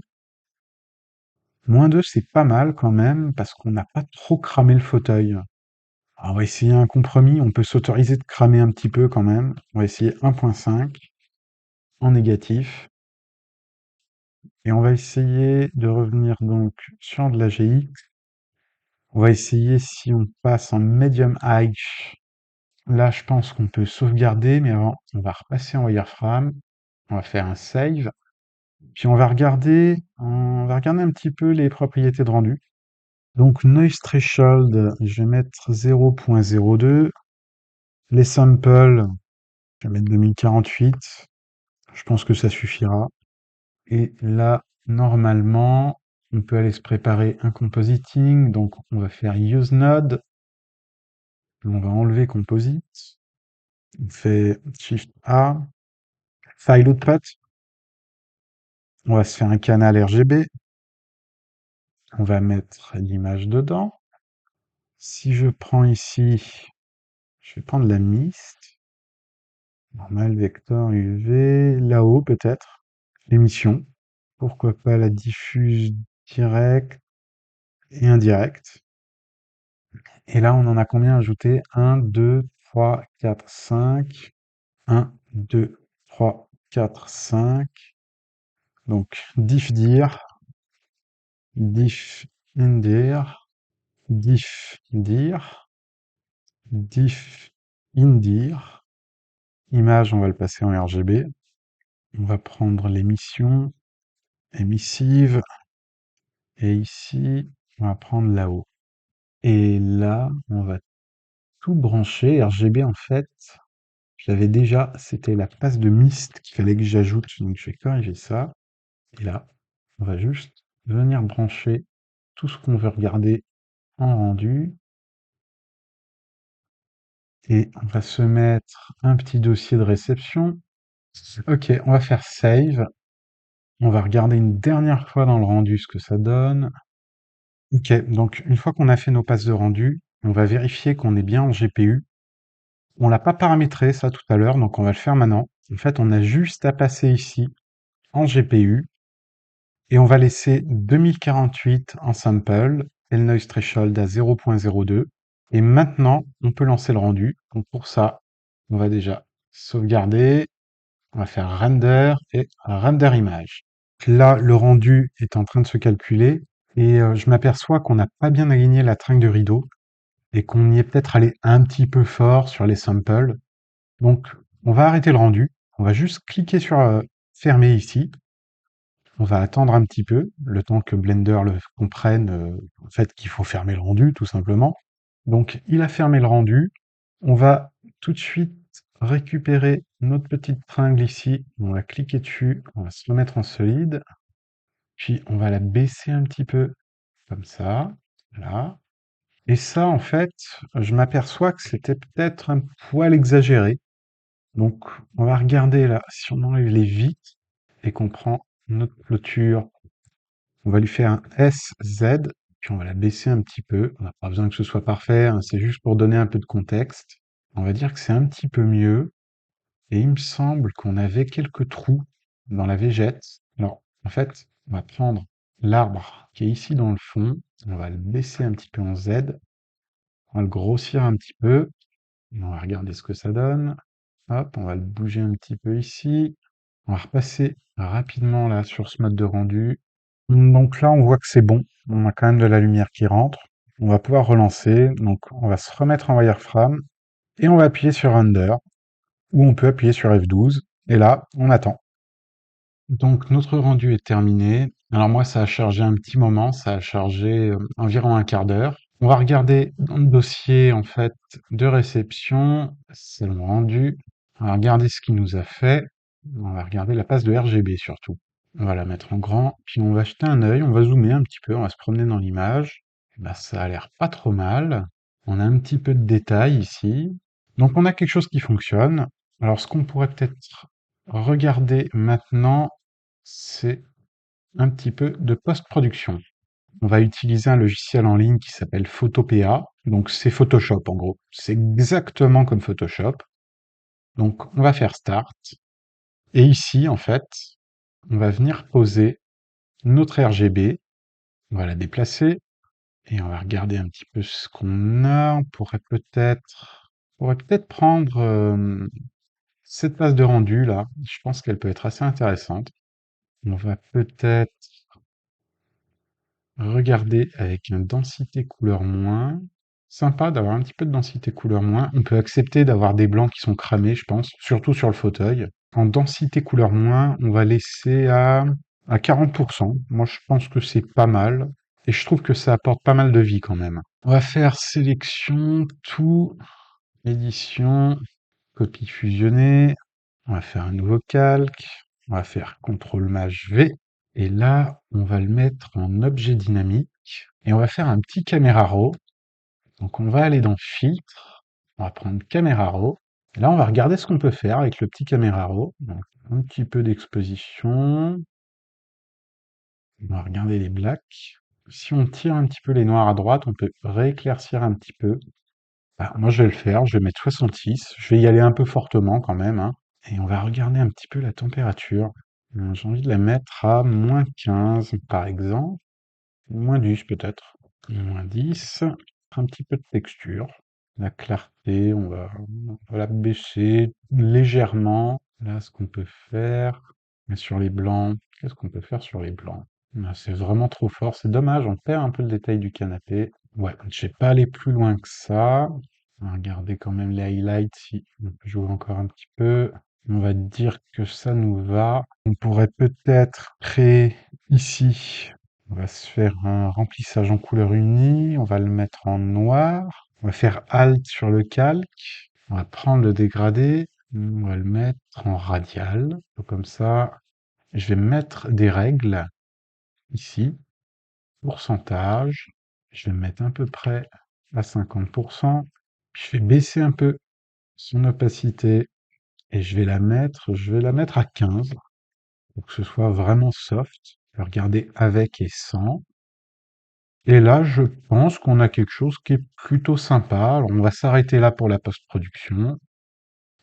A: -2, c'est pas mal quand même, parce qu'on n'a pas trop cramé le fauteuil. Alors, on va essayer un compromis. On peut s'autoriser de cramer un petit peu quand même. On va essayer 1.5 en négatif. Et on va essayer de revenir donc sur de la GX. On va essayer si on passe en medium high. Là, je pense qu'on peut sauvegarder, mais avant, on va repasser en wireframe. On va faire un save. Puis on va regarder un petit peu les propriétés de rendu. Donc noise threshold, je vais mettre 0.02. Les samples, je vais mettre 2048. Je pense que ça suffira. Et là, normalement, on peut aller se préparer un compositing. Donc on va faire use node. On va enlever composite. On fait shift A. File output. On va se faire un canal RGB. On va mettre l'image dedans. Si je prends ici, je vais prendre la mist. Normal, vecteur UV. Là-haut, peut-être. L'émission. Pourquoi pas la diffuse directe et indirecte. Et là, on en a combien ajouté? 1, 2, 3, 4, 5. 1, 2, 3, 4, 5. Donc, diff dir, diff indir, diff dir, diff indir. Image, on va le passer en RGB. On va prendre l'émission, émissive. Et ici, on va prendre là-haut. Et là, on va tout brancher. RGB, en fait, je l'avais déjà, c'était la passe de mist qu'il fallait que j'ajoute. Donc, je vais corriger ça. Et là, on va juste venir brancher tout ce qu'on veut regarder en rendu. Et on va se mettre un petit dossier de réception. Ok, on va faire save. On va regarder une dernière fois dans le rendu ce que ça donne. Ok, donc une fois qu'on a fait nos passes de rendu, on va vérifier qu'on est bien en GPU. On l'a pas paramétré ça tout à l'heure, donc on va le faire maintenant. En fait, on a juste à passer ici en GPU et on va laisser 2048 en sample et le noise threshold à 0.02. Et maintenant, on peut lancer le rendu. Donc pour ça, on va déjà sauvegarder. On va faire render et render image. Là, le rendu est en train de se calculer et je m'aperçois qu'on n'a pas bien aligné la tringle de rideau et qu'on y est peut-être allé un petit peu fort sur les samples. Donc, on va arrêter le rendu. On va juste cliquer sur fermer ici. On va attendre un petit peu, le temps que Blender le comprenne, en fait, qu'il faut fermer le rendu, tout simplement. Donc, il a fermé le rendu. On va tout de suite récupérer notre petite tringle ici. On va cliquer dessus. On va se remettre en solide. Puis, on va la baisser un petit peu, comme ça. Là. Et ça, en fait, je m'aperçois que c'était peut-être un poil exagéré. Donc, on va regarder là, si on enlève les vitres et qu'on prend notre clôture, on va lui faire un SZ, puis on va la baisser un petit peu. On n'a pas besoin que ce soit parfait, hein, c'est juste pour donner un peu de contexte. On va dire que c'est un petit peu mieux. Et il me semble qu'on avait quelques trous dans la végette. Alors, en fait, on va prendre l'arbre qui est ici dans le fond, on va le baisser un petit peu en Z, on va le grossir un petit peu, on va regarder ce que ça donne. Hop, on va le bouger un petit peu ici. On va repasser rapidement là sur ce mode de rendu. Donc là, on voit que c'est bon. On a quand même de la lumière qui rentre. On va pouvoir relancer. Donc on va se remettre en wireframe et on va appuyer sur Render ou on peut appuyer sur F12. Et là, on attend. Donc notre rendu est terminé. Alors moi, ça a chargé un petit moment, ça a chargé environ un quart d'heure. On va regarder dans le dossier en fait de réception, c'est le rendu. On va regarder ce qu'il nous a fait. On va regarder la passe de RGB surtout. On va la mettre en grand, puis on va jeter un œil, on va zoomer un petit peu, on va se promener dans l'image. Eh ben, ça a l'air pas trop mal. On a un petit peu de détails ici. Donc on a quelque chose qui fonctionne. Alors ce qu'on pourrait peut-être regarder maintenant, c'est un petit peu de post-production. On va utiliser un logiciel en ligne qui s'appelle Photopea. Donc c'est Photoshop en gros. C'est exactement comme Photoshop. Donc on va faire Start. Et ici, en fait, on va venir poser notre RGB. On va la déplacer. Et on va regarder un petit peu ce qu'on a. On pourrait peut-être prendre cette base de rendu là. Je pense qu'elle peut être assez intéressante. On va peut-être regarder avec une densité couleur moins. Sympa d'avoir un petit peu de densité couleur moins. On peut accepter d'avoir des blancs qui sont cramés, je pense, surtout sur le fauteuil. En densité couleur moins, on va laisser à 40%. Moi, je pense que c'est pas mal. Et je trouve que ça apporte pas mal de vie quand même. On va faire sélection, tout, édition, copie fusionnée. On va faire un nouveau calque. On va faire CTRL-MAJ-V. Et là, on va le mettre en objet dynamique. Et on va faire un petit caméra raw. Donc on va aller dans Filtre. On va prendre caméra raw. Et là, on va regarder ce qu'on peut faire avec le petit caméra raw. Donc un petit peu d'exposition. On va regarder les blacks. Si on tire un petit peu les noirs à droite, on peut rééclaircir un petit peu. Ah, moi, je vais le faire. Je vais mettre 66. Je vais y aller un peu fortement quand même, hein. Et on va regarder un petit peu la température. J'ai envie de la mettre à -15 par exemple. -10 peut-être. -10. Un petit peu de texture. La clarté, on va la baisser légèrement. Là, ce qu'on peut faire. Mais sur les blancs, qu'est-ce qu'on peut faire sur les blancs? Ah, c'est vraiment trop fort. C'est dommage, on perd un peu le détail du canapé. Ouais, je vais pas aller plus loin que ça. On va regarder quand même les highlights si on peut jouer encore un petit peu. On va dire que ça nous va. On pourrait peut-être créer ici. On va se faire un remplissage en couleur unie. On va le mettre en noir. On va faire Alt sur le calque. On va prendre le dégradé. On va le mettre en radial. Comme ça. Je vais mettre des règles ici. Pourcentage. Je vais me mettre à peu près à 50%. Puis je vais baisser un peu son opacité et je vais la mettre à 15 pour que ce soit vraiment soft. Je vais regarder avec et sans. Et là, je pense qu'on a quelque chose qui est plutôt sympa. Alors, on va s'arrêter là pour la post-production.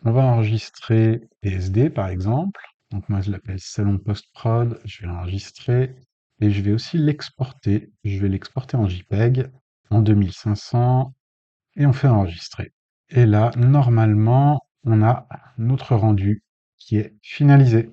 A: On va enregistrer PSD par exemple. Donc moi, je l'appelle salon post-prod. Je vais l'enregistrer et je vais aussi l'exporter. Je vais l'exporter en JPEG en 2500 et on fait enregistrer. Et là, normalement, on a notre rendu qui est finalisé.